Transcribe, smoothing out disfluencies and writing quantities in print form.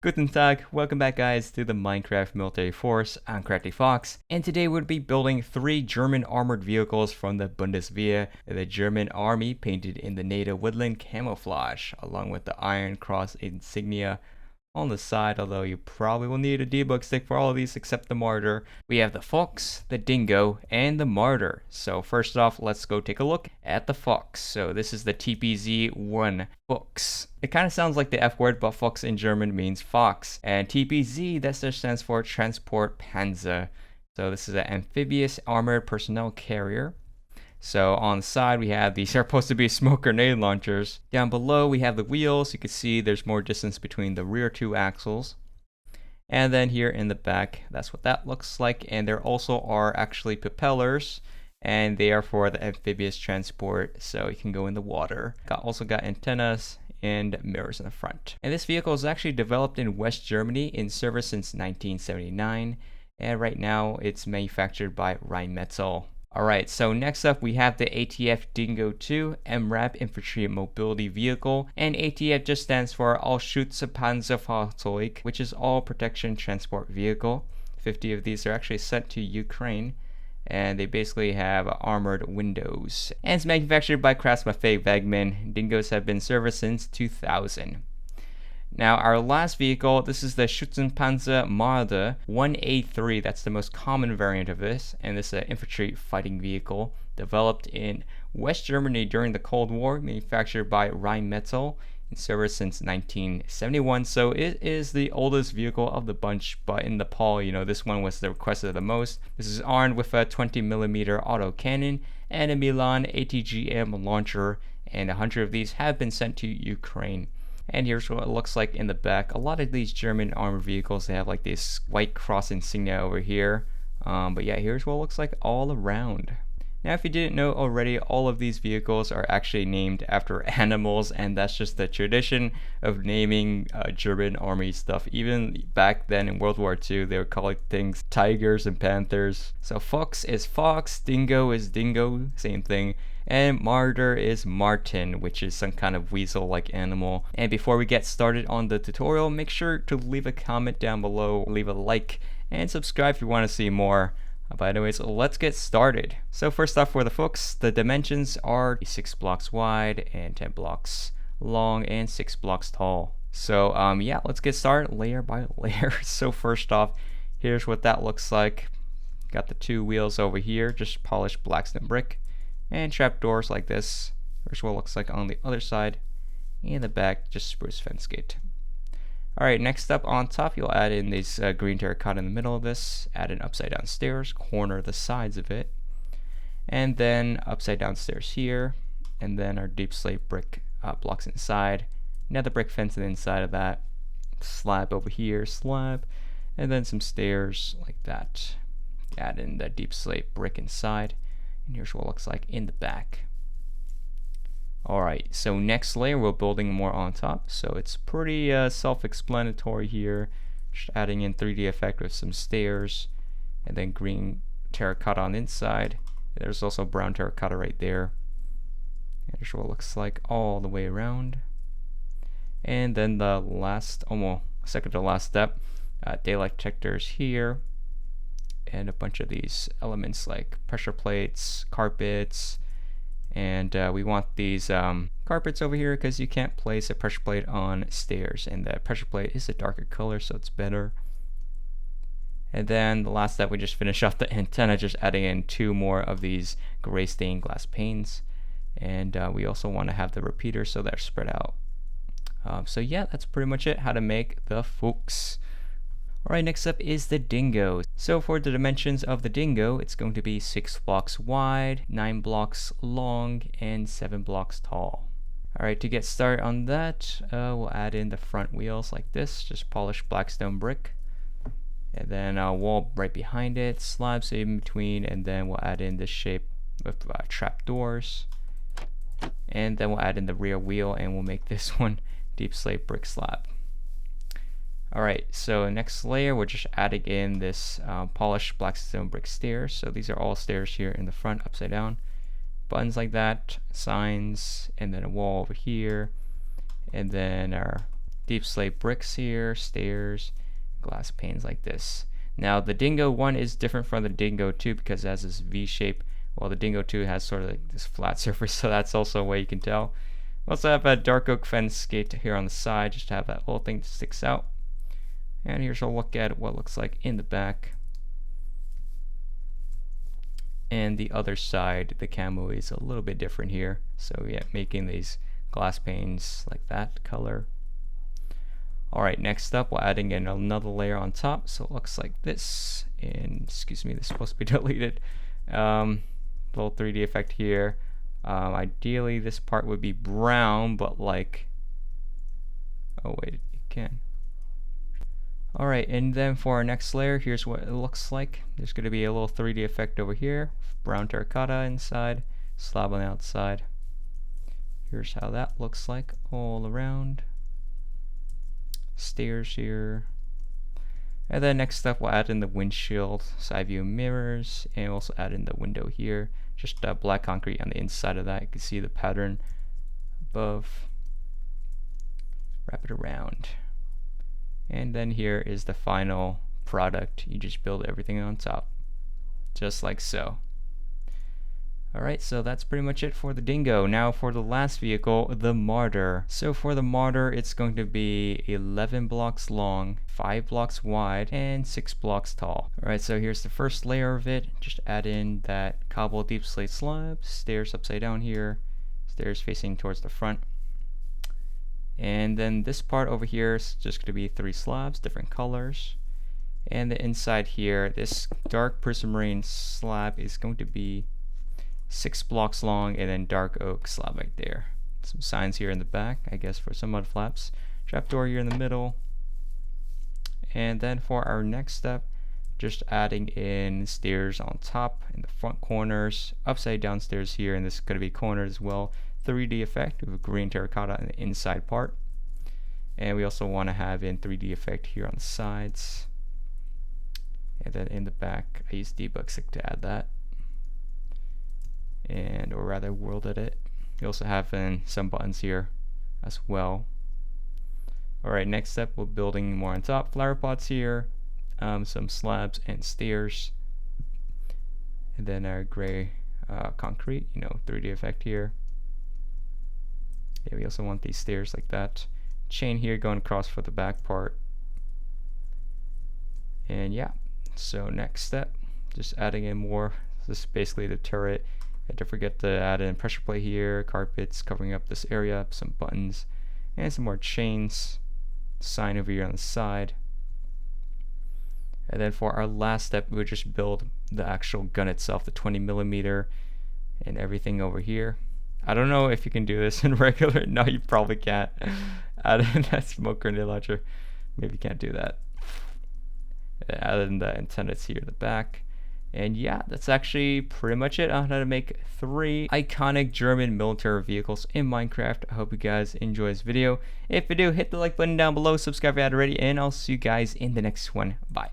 Guten Tag, welcome back guys to the Minecraft Military Force. I'm CraftyFoxe, and today we'll be building 3 German armored vehicles from the Bundeswehr, the German army painted in the NATO woodland camouflage, along with the Iron Cross insignia on the side, although you probably will need a debug stick for all of these except the Marder. We have the Fuchs, the Dingo, and the Marder. So first off, let's go take a look at the Fuchs. So this is the TPZ-1 Fuchs. It kind of sounds like the F word, but Fuchs in German means fox. And TPZ, that just stands for Transport Panzer. So this is an amphibious armored personnel carrier. So on the side we have these are supposed to be smoke grenade launchers. Down below we have the wheels. You can see there's more distance between the rear 2 axles. And then here in the back, that's what that looks like. And there also are actually propellers, and they are for the amphibious transport, so you can go in the water. Also got antennas and mirrors in the front. And this vehicle is actually developed in West Germany, in service since 1979. And right now it's manufactured by Rheinmetall. Alright, so next up we have the ATF Dingo 2 MRAP Infantry Mobility Vehicle, and ATF just stands for All Schützenpanzer, which is All Protection Transport Vehicle. 50 of these are actually sent to Ukraine, and they basically have armored windows. And it's manufactured by CraftyFoxe Wegmann. Dingos have been serviced since 2000. Now our last vehicle, this is the Schützenpanzer Marder 1A3. That's the most common variant of this, and this is an infantry fighting vehicle developed in West Germany during the Cold War, manufactured by Rheinmetall, in service since 1971. So it is the oldest vehicle of the bunch, but in the poll, this one was the requested the most. This is armed with a 20mm auto cannon and a Milan ATGM launcher, and 100 of these have been sent to Ukraine. And here's what it looks like in the back. A lot of these German armored vehicles, they have like this white cross insignia over here. But yeah, here's what it looks like all around. Now, if you didn't know already, all of these vehicles are actually named after animals, and that's just the tradition of naming German army stuff. Even back then in World War II, they were calling things tigers and panthers. So Fuchs is fox, Dingo is dingo, same thing. And Marder is marten, which is some kind of weasel-like animal. And before we get started on the tutorial, make sure to leave a comment down below, leave a like, and subscribe if you want to see more. But anyways, let's get started. So first off, for the Fuchs, the dimensions are 6 blocks wide and 10 blocks long and 6 blocks tall. So yeah, let's get started layer by layer. So first off, here's what that looks like. Got the 2 wheels over here, just polished blackstone brick, and trapdoors like this. Here's what it looks like on the other side. In the back, just spruce fence gate. Alright, next up on top, you'll add in this green terracotta in the middle of this, add in upside down stairs, corner the sides of it, and then upside down stairs here, and then our deep slate brick blocks inside, another brick fence on the inside of that, slab over here, slab, and then some stairs like that. Add in the deep slate brick inside, and here's what it looks like in the back. Alright, so next layer we're building more on top, so it's pretty self-explanatory here. Just adding in 3D effect with some stairs, and then green terracotta on the inside. There's also brown terracotta right there. And here's what it looks like all the way around. And then the last, almost second to last step, daylight detectors here, and a bunch of these elements like pressure plates, carpets. And we want these carpets over here because you can't place a pressure plate on stairs, and the pressure plate is a darker color, so it's better. And then the last step, we just finish off the antenna, just adding in 2 more of these gray stained glass panes. And we also want to have the repeater so they're spread out. So yeah, that's pretty much it, how to make the Fuchs. Alright, next up is the Dingo. So for the dimensions of the Dingo, it's going to be 6 blocks wide, 9 blocks long, and 7 blocks tall. Alright, to get started on that, we'll add in the front wheels like this, just polished blackstone brick. And then a wall right behind it, slabs in between, and then we'll add in this shape with trap doors. And then we'll add in the rear wheel, and we'll make this one deep slate brick slab. Alright, so next layer we're just adding in this polished blackstone brick stairs. So these are all stairs here in the front, upside down. Buttons like that, signs, and then a wall over here, and then our deep slate bricks here, stairs, glass panes like this. Now the Dingo 1 is different from the Dingo 2 because it has this V shape, while the Dingo 2 has sort of like this flat surface, so that's also a way you can tell. We also have a dark oak fence gate here on the side, just to have that little thing that sticks out. And here's a look at what it looks like in the back. And the other side, the camo is a little bit different here. So yeah, making these glass panes like that color. Alright, next up we're adding in another layer on top, so it looks like this. And excuse me, this is supposed to be deleted. Little 3D effect here. Ideally this part would be brown, but like, oh wait, it can. Alright, and then for our next layer, here's what it looks like. There's going to be a little 3D effect over here. Brown terracotta inside, slab on the outside. Here's how that looks like all around. Stairs here. And then next up, we'll add in the windshield, side view mirrors, and also add in the window here. Just black concrete on the inside of that. You can see the pattern above. Wrap it around. And then here is the final product. You just build everything on top, just like so. Alright, so that's pretty much it for the Dingo. Now for the last vehicle, the Marder. So for the Marder, it's going to be 11 blocks long, 5 blocks wide, and 6 blocks tall. Alright, so here's the first layer of it. Just add in that cobble deep slate slab, stairs upside down here, stairs facing towards the front. And then this part over here is just going to be 3 slabs, different colors. And the inside here, this dark prismarine slab is going to be 6 blocks long, and then dark oak slab right there. Some signs here in the back, I guess for some mud flaps. Trapdoor here in the middle. And then for our next step, just adding in stairs on top in the front corners, upside down stairs here, and this is going to be cornered as well. 3D effect with green terracotta in the inside part. And we also want to have in 3D effect here on the sides. And then in the back, I used debug to add that. And or rather worlded it. You also have in some buttons here as well. Alright, next step, we're building more on top. Flower pots here, some slabs and stairs. And then our gray concrete, 3D effect here. Yeah, we also want these stairs like that. Chain here going across for the back part. And yeah, so next step, just adding in more. This is basically the turret. Don't forget to add in pressure plate here, carpets covering up this area, some buttons, and some more chains. Sign over here on the side. And then for our last step, we just build the actual gun itself, the 20mm, and everything over here. I don't know if you can do this in regular. No, you probably can't. Add in that smoke grenade launcher. Maybe you can't do that. Add in the antennas here in the back. And yeah, that's actually pretty much it on how to make 3 iconic German military vehicles in Minecraft. I hope you guys enjoy this video. If you do, hit the like button down below, subscribe if you haven't already, and I'll see you guys in the next one. Bye.